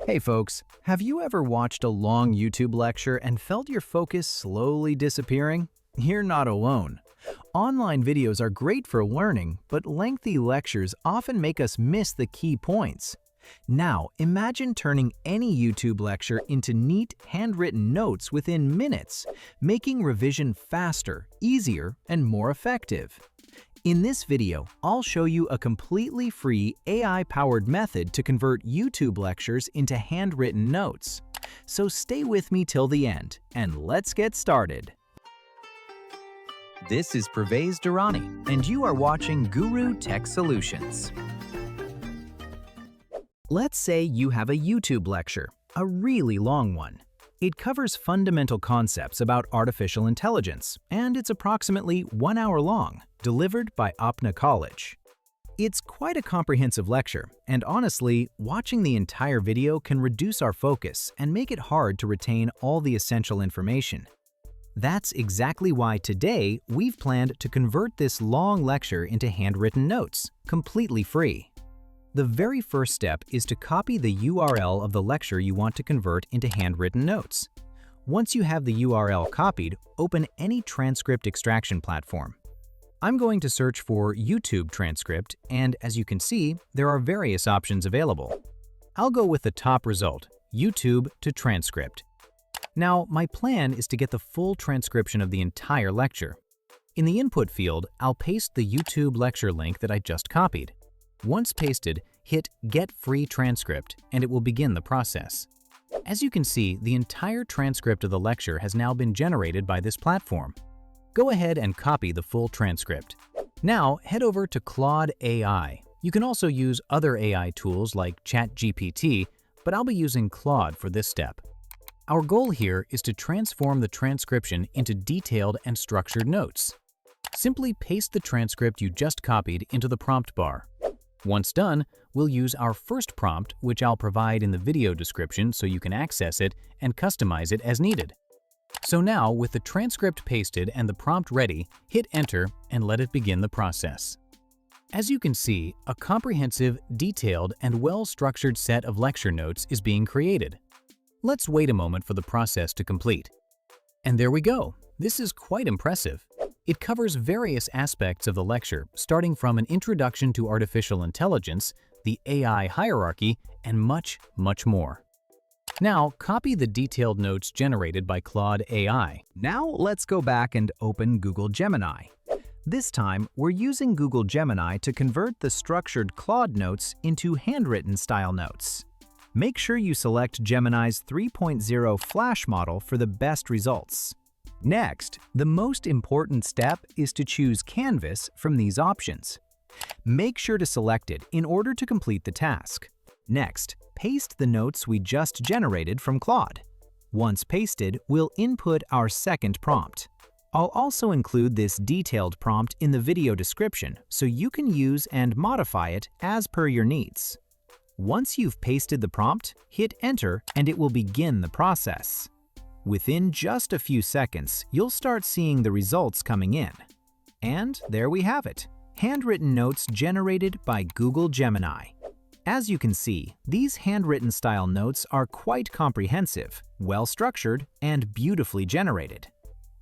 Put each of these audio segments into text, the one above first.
Hey folks, have you ever watched a long YouTube lecture and felt your focus slowly disappearing? You're not alone. Online videos are great for learning, but lengthy lectures often make us miss the key points. Now, imagine turning any YouTube lecture into neat, handwritten notes within minutes, making revision faster, easier, and more effective. In this video, I'll show you a completely free AI-powered method to convert YouTube lectures into handwritten notes. So stay with me till the end, and let's get started. This is Pervez Durrani, and you are watching Guru Tech Solutions. Let's say you have a YouTube lecture, a really long one. It covers fundamental concepts about artificial intelligence, and it's approximately 1 hour long, delivered by Apna College. It's quite a comprehensive lecture, and honestly, watching the entire video can reduce our focus and make it hard to retain all the essential information. That's exactly why today we've planned to convert this long lecture into handwritten notes, completely free. The very first step is to copy the URL of the lecture you want to convert into handwritten notes. Once you have the URL copied, open any transcript extraction platform. I'm going to search for YouTube Transcript, and as you can see, there are various options available. I'll go with the top result, YouTube to Transcript. Now, my plan is to get the full transcription of the entire lecture. In the input field, I'll paste the YouTube lecture link that I just copied. Once pasted, hit Get Free Transcript, and it will begin the process. As you can see, the entire transcript of the lecture has now been generated by this platform. Go ahead and copy the full transcript. Now, head over to Claude AI. You can also use other AI tools like ChatGPT, but I'll be using Claude for this step. Our goal here is to transform the transcription into detailed and structured notes. Simply paste the transcript you just copied into the prompt bar. Once done, we'll use our first prompt, which I'll provide in the video description so you can access it and customize it as needed. So now, with the transcript pasted and the prompt ready, hit Enter and let it begin the process. As you can see, a comprehensive, detailed, and well-structured set of lecture notes is being created. Let's wait a moment for the process to complete. And there we go. This is quite impressive. It covers various aspects of the lecture, starting from an introduction to artificial intelligence, the AI hierarchy, and much, much more. Now, copy the detailed notes generated by Claude AI. Now, let's go back and open Google Gemini. This time, we're using Google Gemini to convert the structured Claude notes into handwritten style notes. Make sure you select Gemini's 3.0 Flash model for the best results. Next, the most important step is to choose Canvas from these options. Make sure to select it in order to complete the task. Next, paste the notes we just generated from Claude. Once pasted, we'll input our second prompt. I'll also include this detailed prompt in the video description so you can use and modify it as per your needs. Once you've pasted the prompt, hit Enter and it will begin the process. Within just a few seconds, you'll start seeing the results coming in. And there we have it, handwritten notes generated by Google Gemini. As you can see, these handwritten style notes are quite comprehensive, well-structured, and beautifully generated.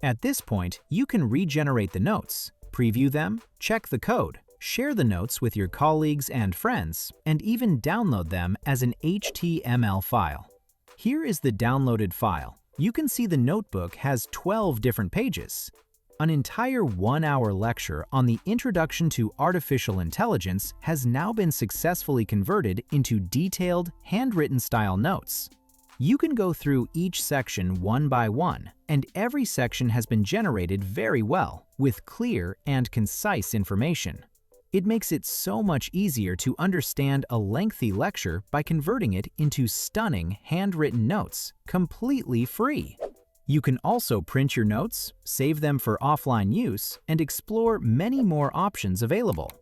At this point, you can regenerate the notes, preview them, check the code, share the notes with your colleagues and friends, and even download them as an HTML file. Here is the downloaded file. You can see the notebook has 12 different pages. An entire 1 hour lecture on the Introduction to Artificial Intelligence has now been successfully converted into detailed, handwritten style notes. You can go through each section one by one, and every section has been generated very well, with clear and concise information. It makes it so much easier to understand a lengthy lecture by converting it into stunning handwritten notes, completely free. You can also print your notes, save them for offline use, and explore many more options available.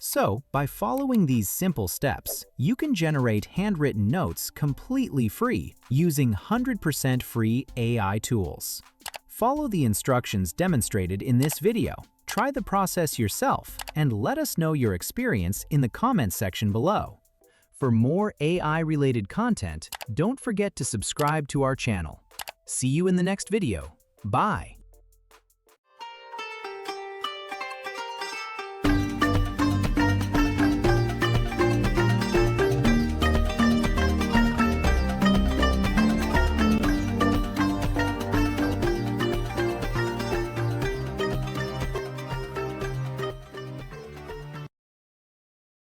So, by following these simple steps, you can generate handwritten notes completely free using 100% free AI tools. Follow the instructions demonstrated in this video. Try the process yourself and let us know your experience in the comments section below. For more AI-related content, don't forget to subscribe to our channel. See you in the next video. Bye!